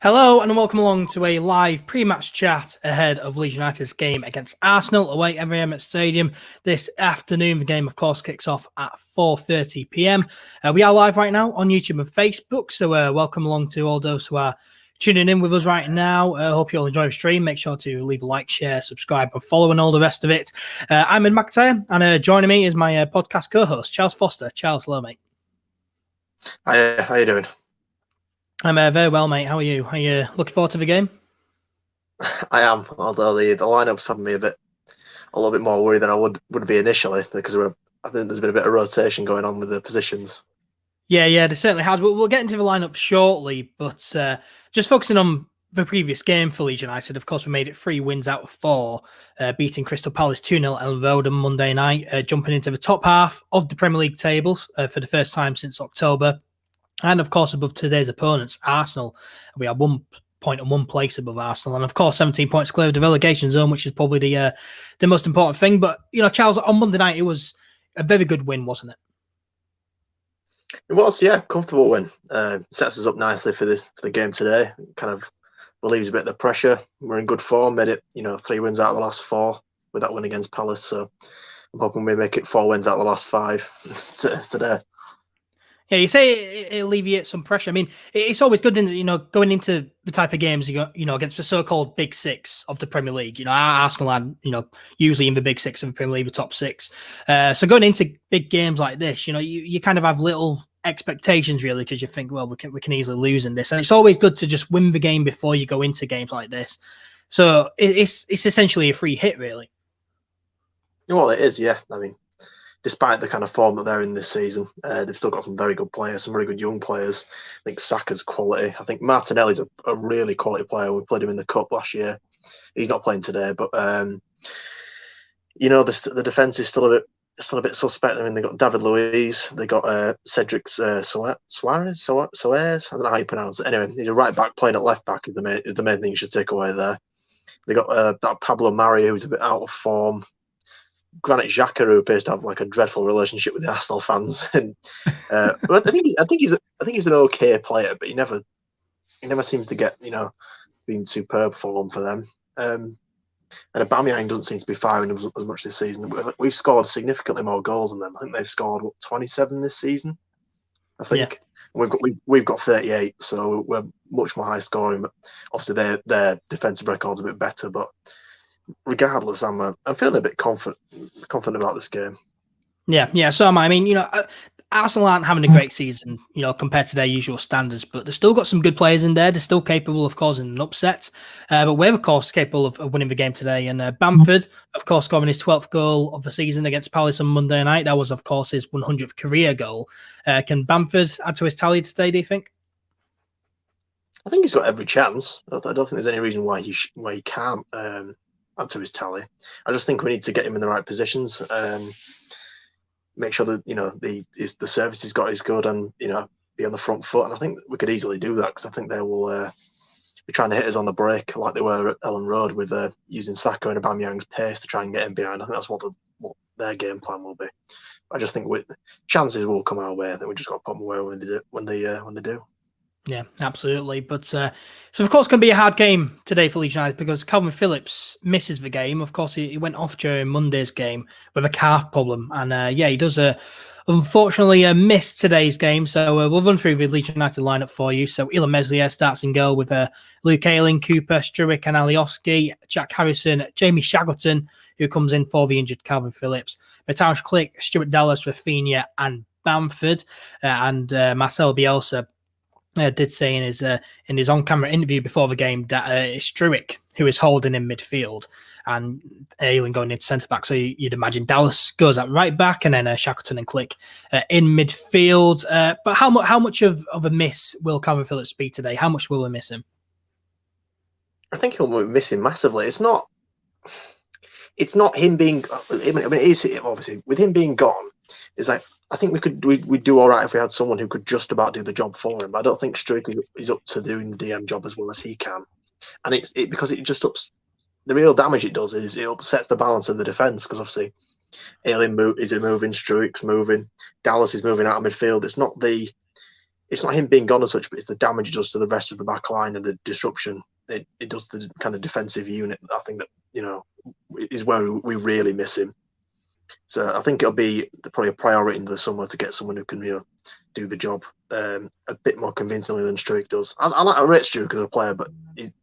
Hello and welcome along to a live pre-match chat ahead of Leeds United's game against Arsenal away at Emirates Stadium this afternoon. The game, of course, kicks off at 4:30 p.m. We are live right now on YouTube and Facebook, so welcome along to all those who are tuning in with us right now. I hope you all enjoy the stream. Make sure to leave a like, share, subscribe, and follow, and all the rest of it. I'm Ed McIntyre, and joining me is my podcast co-host, Charles Foster. Charles, hello, mate. Hi, how you doing? I'm very well, mate. How are you? Are you looking forward to the game? I am, although the lineup's having me a little bit more worried than I would be initially, because I think there's been a bit of rotation going on with the positions. Yeah, there certainly has. We'll get into the lineup shortly, but just focusing on the previous game for Leeds United, of course, we made it 3 wins out of 4, beating Crystal Palace 2-0 at Ellen Road on Monday night, jumping into the top half of the Premier League tables for the first time since October. And, of course, above today's opponents, Arsenal. We are 1 point and 1 place above Arsenal. And, of course, 17 points clear of the relegation zone, which is probably the most important thing. But, Charles, on Monday night, it was a very good win, wasn't it? It was, yeah, comfortable win. Sets us up nicely for the game today. Kind of relieves a bit of the pressure. We're in good form. Made it, 3 wins out of the last 4 with that win against Palace. So I'm hoping we make it 4 wins out of the last 5 today. Yeah, you say it alleviates some pressure. I mean, it's always good, going into the type of games against the so-called Big Six of the Premier League. Arsenal are, usually in the Big Six of the Premier League, the top 6. So going into big games like this, you kind of have little expectations really, because you think, well, we can easily lose in this, and it's always good to just win the game before you go into games like this. So it's essentially a free hit, really. Well, it is, yeah. I mean, despite the kind of form that they're in this season, they've still got some very good players, some very good young players. I think Saka's quality. I think Martinelli's a really quality player. We played him in the Cup last year. He's not playing today, but the defence is still a bit suspect. I mean, they got David Luiz, they got Cedric Soares. I don't know how you pronounce it. Anyway, he's a right back playing at left back. Is the main thing you should take away there. They got that Pablo Mari, who's a bit out of form. Granit Xhaka, who appears to have like a dreadful relationship with the Arsenal fans, and but I think he's an okay player, but he never seems to get being superb form for them. And Aubameyang doesn't seem to be firing as much this season. We've scored significantly more goals than them. I think they've scored 27 this season. I think we've got 38, so we're much more high scoring. But obviously their defensive record's a bit better, but. Regardless, I'm feeling a bit confident about this game. Yeah. So am I. I mean, Arsenal aren't having a great season, compared to their usual standards, but they've still got some good players in there. They're still capable of causing an upset. But we're, of course, capable of winning the game today. And Bamford, of course, scoring his 12th goal of the season against Palace on Monday night. That was, of course, his 100th career goal. Can Bamford add to his tally today, do you think? I think he's got every chance. I don't think there's any reason why he can't add to his tally. I just think we need to get him in the right positions. Make sure that the service he's got is good, and be on the front foot. And I think we could easily do that, because I think they will be trying to hit us on the break like they were at Ellen Road with using Saka and Aubameyang's pace to try and get him behind. I think that's what their game plan will be. I just think chances will come our way. I think we just got to put them away when they do. Yeah, absolutely. But so of course, going to be a hard game today for Leeds United, because Calvin Phillips misses the game. Of course, he went off during Monday's game with a calf problem, and he does unfortunately miss today's game. So we'll run through the Leeds United lineup for you. So Illan Meslier starts in goal with Luke Ayling, Cooper, Struijk, and Alioski, Jack Harrison, Jamie Shackleton, who comes in for the injured Calvin Phillips, Mateusz Klich, Stuart Dallas, Rafinha, and Bamford, and Marcel Bielsa. Did say in his on-camera interview before the game that it's Struijk who is holding in midfield, and Ayling going into centre-back. So you'd imagine Dallas goes at right back, and then Shackleton and Klich in midfield. But how much of a miss will Calvin Phillips be today? How much will we miss him? I think he'll miss him massively. It's not him being. I mean, it is obviously with him being gone. It's like, I think we'd do all right if we had someone who could just about do the job for him. But I don't think Struijk is up to doing the DM job as well as he can. And because it just the real damage it does is it upsets the balance of the defence, because obviously Ayling is moving, Struijk's moving, Dallas is moving out of midfield. it's not him being gone as such, but it's the damage it does to the rest of the back line and the disruption it does to the kind of defensive unit. I think that, is where we really miss him. So I think it'll be probably a priority in the summer to get someone who can do the job a bit more convincingly than Struijk does. I rate Struijk as a player, but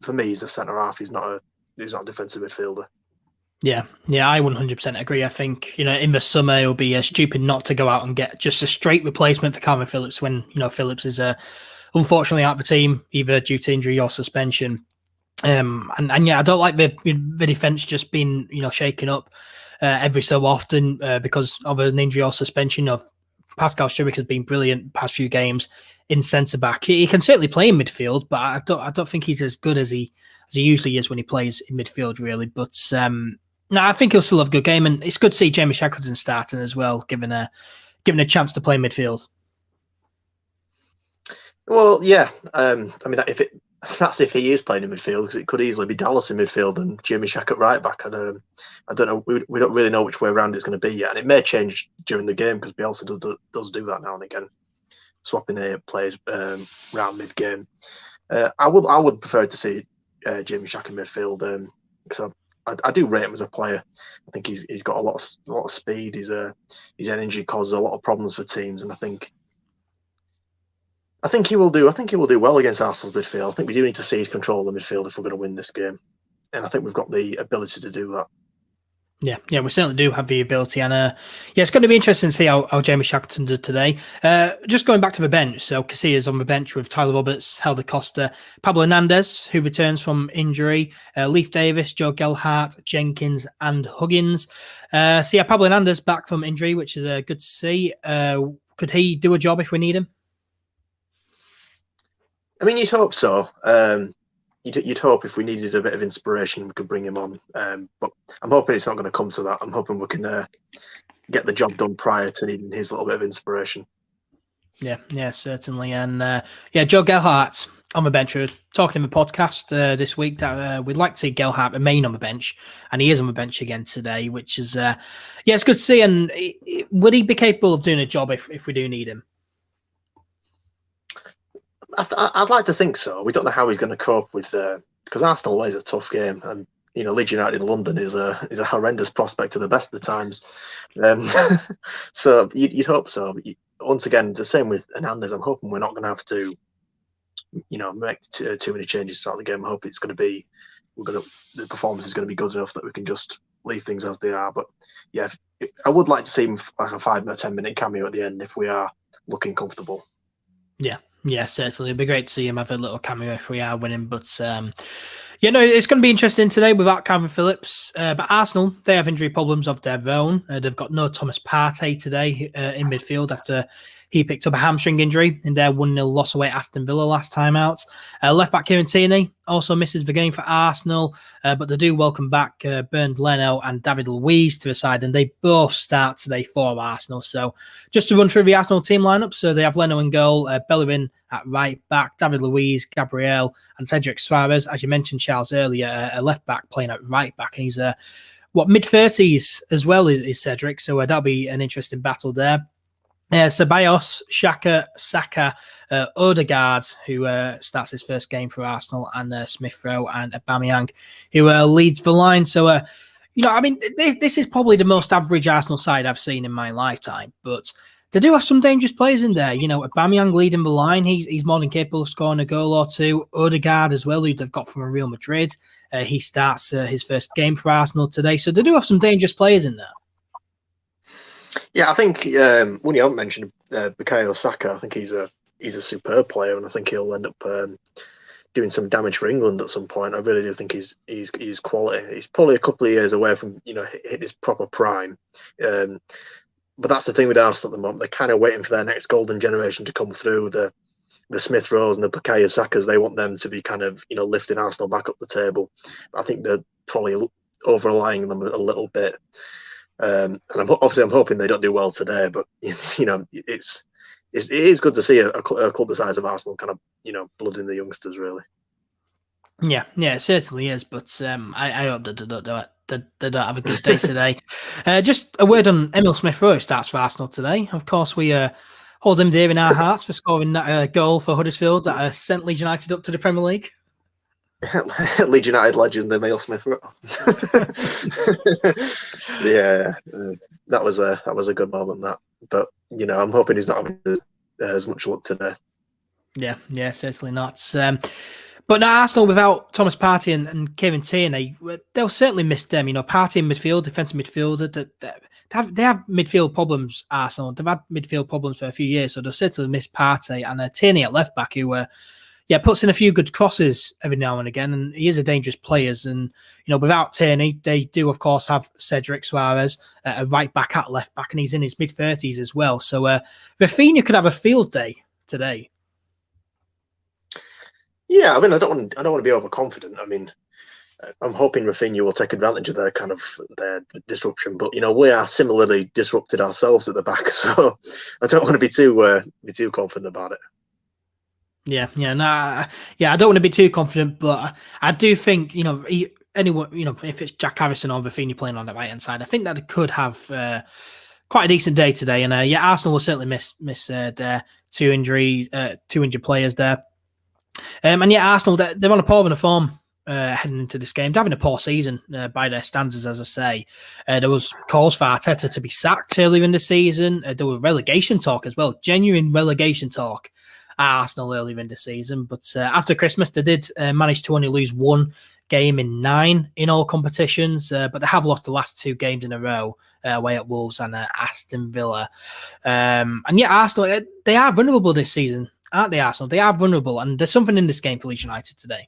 for me, he's a centre half. He's not a defensive midfielder. Yeah, I 100% agree. I think, in the summer, it'll be stupid not to go out and get just a straight replacement for Calvin Phillips when, Phillips is unfortunately out of the team, either due to injury or suspension. And yeah, I don't like the defence just being, shaken up every so often because of an injury or suspension. Of Pascal Struijk has been brilliant the past few games in centre back. He can certainly play in midfield, but I don't think he's as good as he usually is when he plays in midfield, really. But no, I think he'll still have a good game, and it's good to see Jamie Shackleton starting as well, given a chance to play midfield. Well, yeah. I mean, that's if he is playing in midfield, because it could easily be Dallas in midfield and Jamie Shack at right back. And I don't know. We don't really know which way around it's going to be yet, and it may change during the game because Bielsa does do that now and again, swapping the players round mid game. I would prefer to see Jamie Shack in midfield because I do rate him as a player. I think he's got a lot of speed. His energy causes a lot of problems for teams, and I think he will do. I think he will do well against Arsenal's midfield. I think we do need to seize control of the midfield if we're going to win this game, and I think we've got the ability to do that. Yeah, we certainly do have the ability, and it's going to be interesting to see how Jamie Shackleton did today. Just going back to the bench, so Casillas on the bench with Tyler Roberts, Helder Costa, Pablo Hernandez, who returns from injury, Leif Davis, Joe Gelhardt, Jenkins, and Huggins. Pablo Hernandez back from injury, which is good to see. Could he do a job if we need him? I mean, you'd hope so. You'd hope if we needed a bit of inspiration, we could bring him on. But I'm hoping it's not going to come to that. I'm hoping we can get the job done prior to needing his little bit of inspiration. Yeah, certainly. And Joe Gelhardt on the bench. We're talking in the podcast this week that we'd like to see Gelhardt remain on the bench, and he is on the bench again today, which is it's good to see. And would he be capable of doing a job if we do need him? I'd like to think so. We don't know how he's going to cope with because Arsenal away is a tough game, and Leeds United in London is a horrendous prospect at the best of the times. So you'd hope so. But once again, it's the same with Hernandez. I'm hoping we're not going to have to, make too many changes throughout the game. I hope it's going to be the performance is going to be good enough that we can just leave things as they are. But yeah, I would like to see him like a 5 or 10 minute cameo at the end if we are looking comfortable. Yeah, certainly. It'd be great to see him have a little cameo if we are winning. But, it's going to be interesting today without Calvin Phillips. But Arsenal, they have injury problems of their own. They've got no Thomas Partey today in midfield after he picked up a hamstring injury in their 1-0 loss away at Aston Villa last time out. Left-back Kieran Tierney also misses the game for Arsenal, but they do welcome back Bernd Leno and David Luiz to the side, and they both start today for Arsenal. So just to run through the Arsenal team lineup, so they have Leno in goal, Bellerin at right back, David Luiz, Gabriel, and Cedric Suarez. As you mentioned, Charles, earlier, a left-back playing at right back, and he's mid-30s as well is Cedric, so that'll be an interesting battle there. Ceballos, Xhaka, Saka, Odegaard, who starts his first game for Arsenal, and Smith Rowe and Aubameyang, who leads the line. So, this is probably the most average Arsenal side I've seen in my lifetime, but they do have some dangerous players in there. Aubameyang leading the line. He's more than capable of scoring a goal or two. Odegaard as well, who they've got from Real Madrid. He starts his first game for Arsenal today. So they do have some dangerous players in there. Yeah, I think when you haven't mentioned Bukayo Saka, I think he's a superb player, and I think he'll end up doing some damage for England at some point. I really do think he's quality. He's probably a couple of years away from hitting his proper prime. But that's the thing with Arsenal at the moment. They're kind of waiting for their next golden generation to come through. The Smith Rowes and the Bukayo Sakas, they want them to be kind of lifting Arsenal back up the table. I think they're probably overlying them a little bit. And I'm hoping they don't do well today, but it is good to see a club the size of Arsenal kind of blooding the youngsters, really. Yeah, it certainly is. But I hope that they don't have a good day today. Just a word on Emil Smith Rowe starts for Arsenal today. Of course, we Hold him dear in our hearts for scoring that goal for Huddersfield that sent Leeds United up to the Premier League. Leeds United legend Emile Smith. Yeah, that was a good moment. That, but I'm hoping he's not having as much luck today. Yeah, certainly not. But now Arsenal without Thomas Partey and Kieran Tierney, they'll certainly miss them. Partey in midfield, defensive midfielder. They have midfield problems, Arsenal. They've had midfield problems for a few years, so they'll certainly miss Partey and Tierney at left back, who puts in a few good crosses every now and again, and he is a dangerous player. And without Tierney, they do of course have Cedric Suarez, a right back at left back, and he's in his mid-30s as well. So Rafinha could have a field day today. Yeah, I mean, I don't want to be overconfident. I mean, I'm hoping Rafinha will take advantage of their disruption, but we are similarly disrupted ourselves at the back, so I don't want to be too confident about it. I don't want to be too confident, but I do think anyone, if it's Jack Harrison or Rafinha playing on the right hand side, I think that they could have quite a decent day today. And Arsenal will certainly miss their two injured players there. Arsenal, they're on a poor run of form heading into this game. They're having a poor season by their standards, as I say. There was calls for Arteta to be sacked earlier in the season. There was relegation talk as well, genuine relegation talk at Arsenal earlier in the season. But after Christmas, they did manage to only lose one game in 9 in all competitions, but they have lost the last 2 games in a row away at Wolves and Aston Villa. Arsenal, they are vulnerable this season, aren't they, Arsenal? They are vulnerable, and there's something in this game for Leeds United today.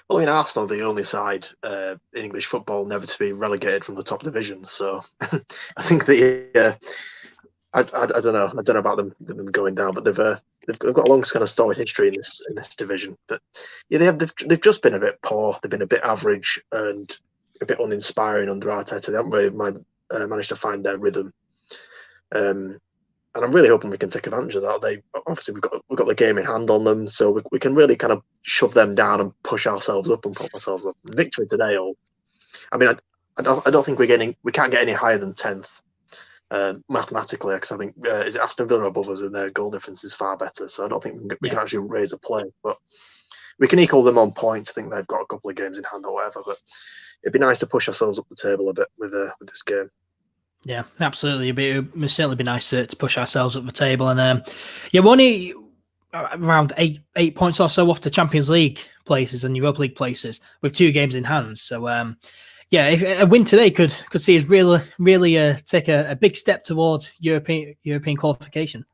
Well, I mean, Arsenal are the only side in English football never to be relegated from the top division. So I think that I don't know. I don't know about them going down, but they've got a long kind of storied history in this division. But yeah, they've just been a bit poor. They've been a bit average and a bit uninspiring under Arteta. They haven't really managed to find their rhythm. And I'm really hoping we can take advantage of that. We've got the game in hand on them, so we can really kind of shove them down and push ourselves up and pop ourselves up. Victory today, I don't think we can't get any higher than 10th mathematically, because I think is it Aston Villa above us and their goal difference is far better. So I don't think we can actually raise a play, but we can equal them on points. I think they've got a couple of games in hand or whatever, but it'd be nice to push ourselves up the table a bit with this game. Yeah, absolutely. It would certainly be nice to push ourselves up the table. And we're only around eight points or so off the Champions League places and Europa League places with 2 games in hand. So, if a win today could see us really take a big step towards European qualification.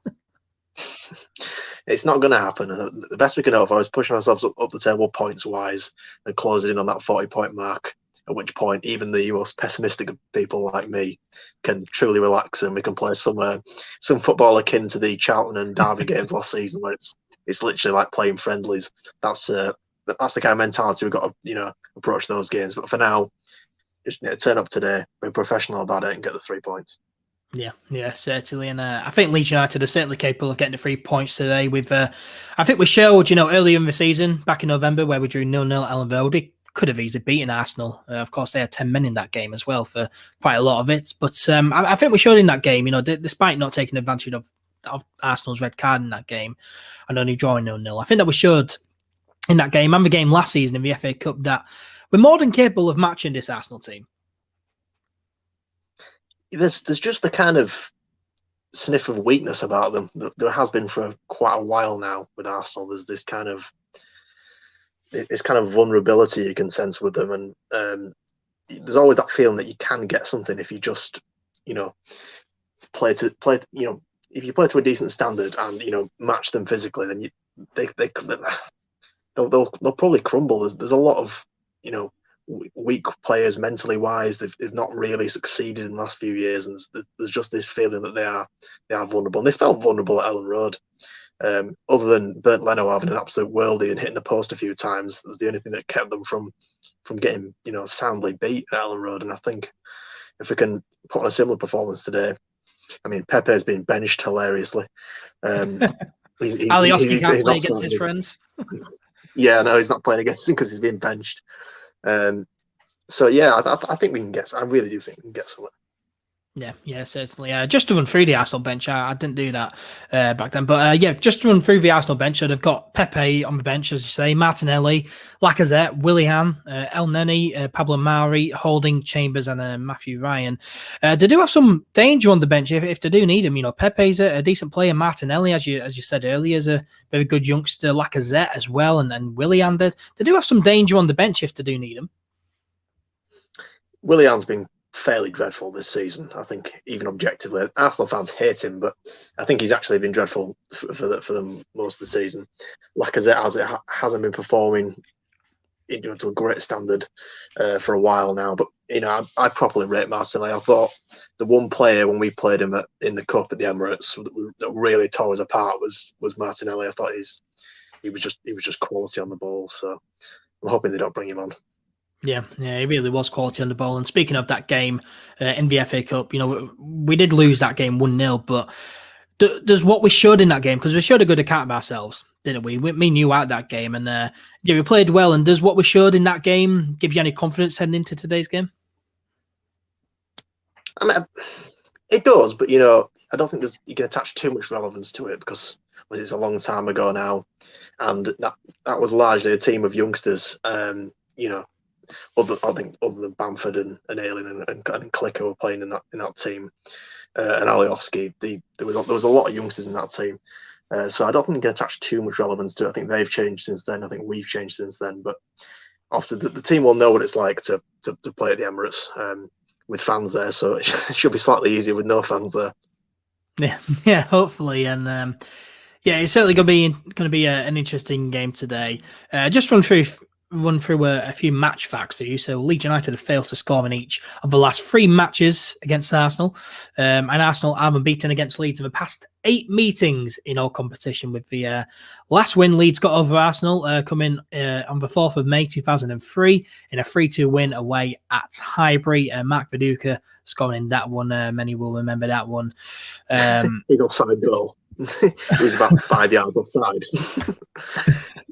It's not going to happen. The best we can hope for is pushing ourselves up the table points-wise and closing in on that 40-point mark, at which point even the most pessimistic of people like me can truly relax and we can play some football akin to the Charlton and Derby games last season, where it's literally like playing friendlies. That's the kind of mentality we've got to approach those games. But for now, just need to turn up today, be professional about it, and get the 3 points. Yeah, certainly. And I think Leeds United are certainly capable of getting the 3 points today. I think we showed, earlier in the season, back in November, where we drew 0-0 at Ellen Road, could have easily beaten Arsenal. Of course, they had 10 men in that game as well for quite a lot of it. But I think we showed in that game, despite not taking advantage of Arsenal's red card in that game and only drawing 0-0, I think that we showed in that game and the game last season in the FA Cup that we're more than capable of matching this Arsenal team. There's just the kind of sniff of weakness about them that there has been for quite a while now with Arsenal. There's this kind of vulnerability you can sense with them, and there's always that feeling that you can get something if you just play to if you play to a decent standard and match them physically, then they'll probably crumble. There's a lot of weak players mentally wise. They've not really succeeded in the last few years, and there's just this feeling that they are vulnerable, and they felt vulnerable at Ellen Road. Other than Bernd Leno having an absolute worldie and hitting the post a few times, it was the only thing that kept them from getting soundly beat at Ellen Road. And I think if we can put on a similar performance today, I mean, Pepe's been benched hilariously. Alioski can't play against his friends. Yeah, no, he's not playing against him because he's been benched. So yeah, I think we can get. I really do think we can get somewhere. Yeah, certainly. Just to run through the Arsenal bench, I didn't do that back then. But yeah, just to run through the Arsenal bench, so they've got Pepe on the bench, as you say, Martinelli, Lacazette, Willian, El Neni, Pablo Mari, Holding, Chambers, and Matthew Ryan. They do have some danger on the bench if they do need him. You know, Pepe's a decent player. Martinelli, as you said earlier, is a very good youngster. Lacazette as well, and Willian. They do have some danger on the bench if they do need him. Willian's been fairly dreadful this season. I think even objectively, Arsenal fans hate him, but I think he's actually been dreadful for them most of the season. Lacazette hasn't been performing to a great standard for a while now. But I properly rate Martinelli. I thought the one player when we played him in the cup at the Emirates that really tore us apart was Martinelli. I thought he was just quality on the ball. So I'm hoping they don't bring him on. Yeah, he really was quality on the ball. And speaking of that game in the FA Cup, we did lose that game 1-0, but does what we showed in that game, because we showed a good account of ourselves, didn't we? Me and you out that game, and we played well. And does what we showed in that game give you any confidence heading into today's game? I mean, it does, but I don't think you can attach too much relevance to it because it's a long time ago now, and that was largely a team of youngsters. Other than Bamford and Ayling and Clicker were playing in that team, and Alioski, there was a lot of youngsters in that team. So I don't think you can attach too much relevance to it. I think they've changed since then. I think we've changed since then. But obviously the team will know what it's like to play at the Emirates with fans there. So it should be slightly easier with no fans there. Yeah, hopefully. And it's certainly going to be an interesting game today. Just run through a few match facts for you. So Leeds United have failed to score in each of the last 3 matches against Arsenal. And Arsenal are unbeaten against Leeds in the past 8 meetings in all competition, with the last win Leeds got over Arsenal coming on the 4th of May 2003 in a 3-2 win away at Highbury. Mark Viduka scoring in that one. Many will remember that one. Big offside goal. It was about 5 yards offside.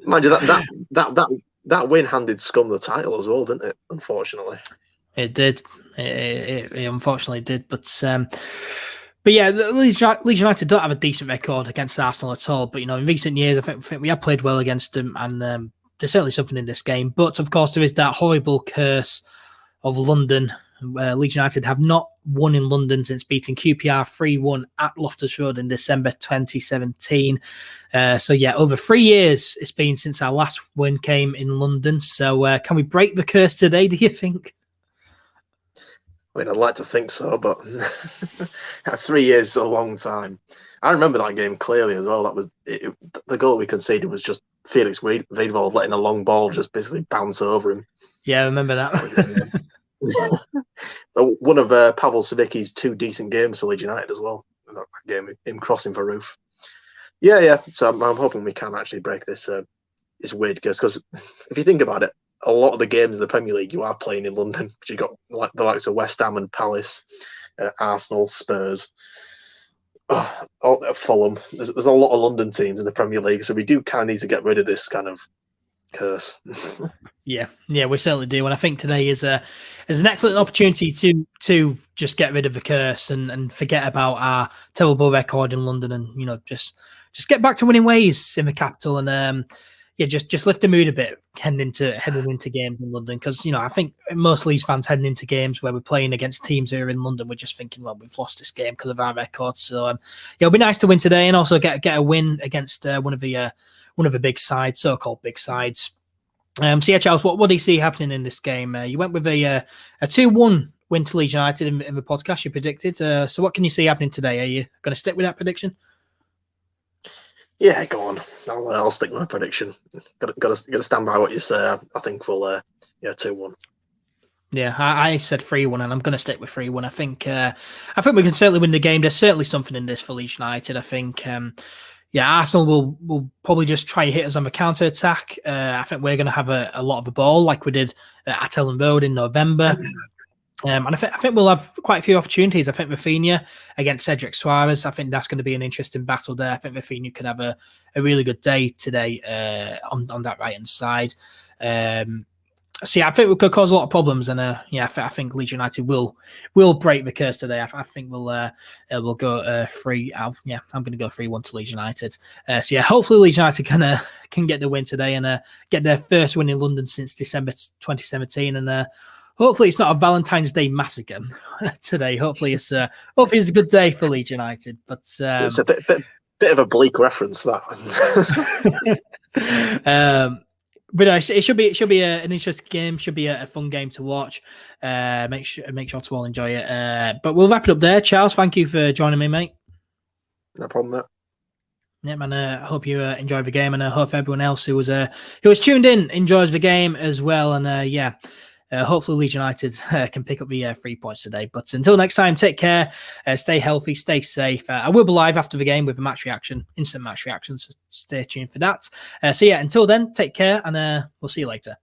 Mind you, that win handed Scum the title as well, didn't it? Unfortunately, it did. It unfortunately did. But yeah, Leeds United don't have a decent record against Arsenal at all. But in recent years, I think we have played well against them, and there's certainly something in this game. But of course, there is that horrible curse of London. Leeds United have not won in London since beating QPR 3-1 at Loftus Road in December 2017. So yeah, over 3 years it's been since our last win came in London. So can we break the curse today, do you think? I mean, I'd like to think so, but 3 years is a long time. I remember that game clearly as well. That was the goal we conceded was just Felix Wiedwald letting a long ball just basically bounce over him. Yeah, I remember that. One of Pavel Sidicki's 2 decent games for Leeds United as well. That game, him crossing for Roof. Yeah. So I'm hoping we can actually break this weird curse, because if you think about it, a lot of the games in the Premier League you are playing in London. You got the likes of West Ham and Palace, Arsenal, Spurs, Fulham. There's a lot of London teams in the Premier League, so we do kind of need to get rid of this kind of curse. Yeah, we certainly do, and I think today is an excellent opportunity to just get rid of the curse and forget about our terrible record in London, and just get back to winning ways in the capital, and just lift the mood a bit heading into games in London, because I think most Leeds fans heading into games where we're playing against teams who are in London, we're just thinking, well, we've lost this game because of our record. So it'll be nice to win today, and also get a win against one of the big sides, so-called big sides. So yeah, Charles, what do you see happening in this game? You went with a 2-1 win to Leeds United in the podcast you predicted. So what can you see happening today? Are you going to stick with that prediction? Yeah, go on. I'll stick with my prediction. Got to stand by what you say. I think we'll 2-1. Yeah, I said 3-1, and I'm going to stick with 3-1. I think we can certainly win the game. There's certainly something in this for Leeds United. I think. Arsenal will probably just try to hit us on the counter attack. I think we're going to have a lot of the ball, like we did at Ellen Road in November. And I think we'll have quite a few opportunities. I think Rafinha against Cedric Suarez, I think that's going to be an interesting battle there. I think Rafinha could have a really good day today on that right-hand side. So yeah, I think we could cause a lot of problems, and yeah, I think Leeds United will break the curse today. I think we'll go 3. Yeah, I'm going to go 3-1 to Leeds United. So yeah, hopefully Leeds United can get the win today and get their first win in London since December 2017, and hopefully it's not a Valentine's Day massacre today. Hopefully it's a good day for Leeds United. But It's a bit of a bleak reference, that one. But it should be an interesting game. Should be a fun game to watch. Make sure to all enjoy it. But we'll wrap it up there. Charles, thank you for joining me, mate. No problem, mate. Yeah, man. I hope you enjoyed the game, and I hope everyone else who was tuned in enjoys the game as well. And yeah. Hopefully Leeds United can pick up the 3 points today. But until next time, take care, stay healthy, stay safe. I will be live after the game with a instant match reaction, so stay tuned for that. So yeah, until then, take care, and we'll see you later.